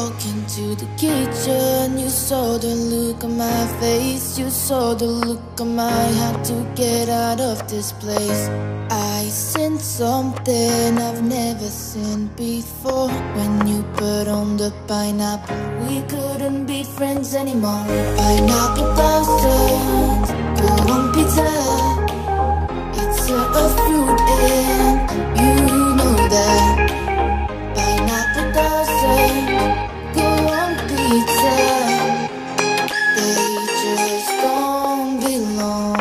walked into the kitchen, you saw the look on my face. You saw the look on my heart to get out of this place. I sensed something I've never seen before. When you put on the pineapple, we couldn't be friends anymore. Pineapple thousands, go on pizza. It's a fruit and you know that. Pineapple doesn't go on pizza. They just don't belong.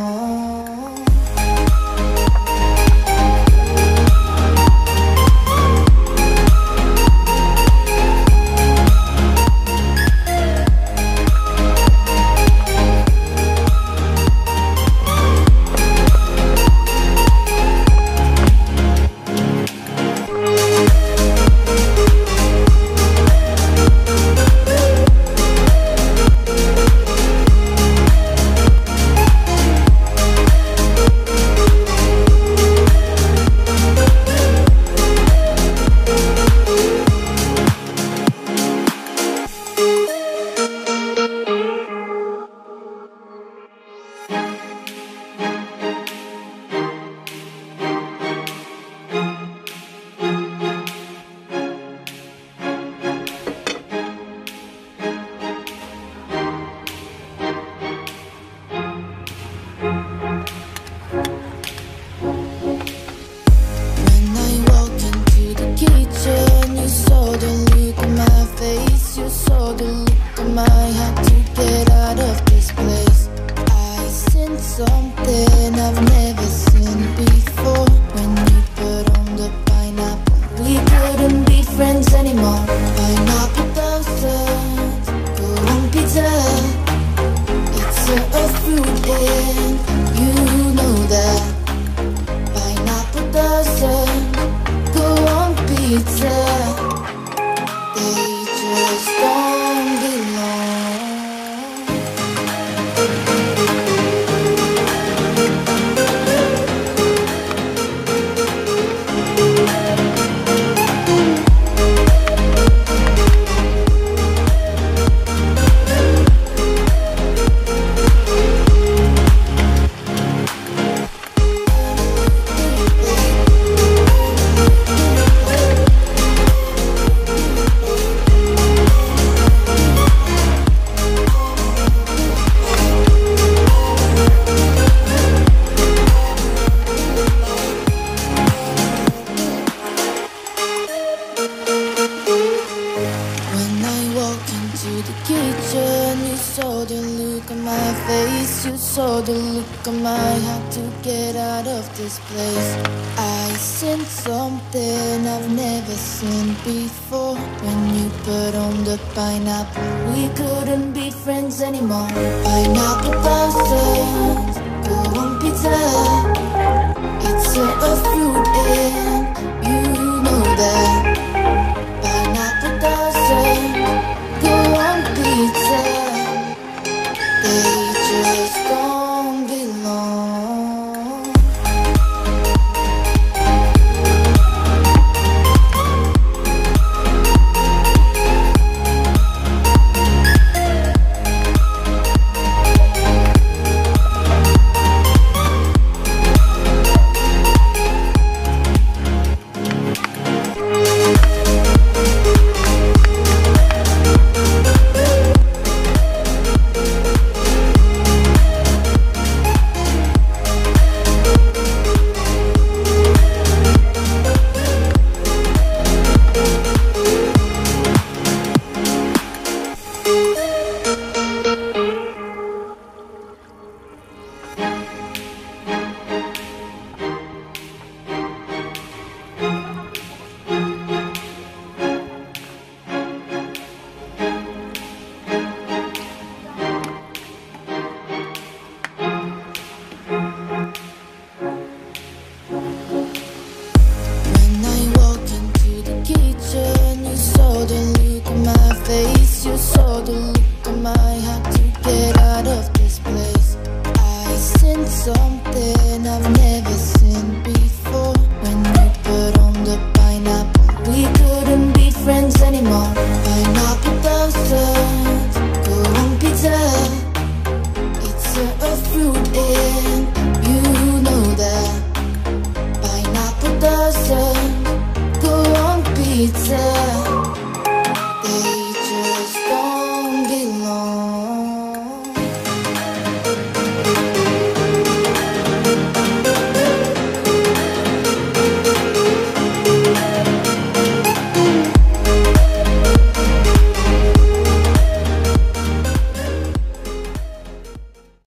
Something I've never seen before. When you put on the pineapple, we couldn't be friends anymore.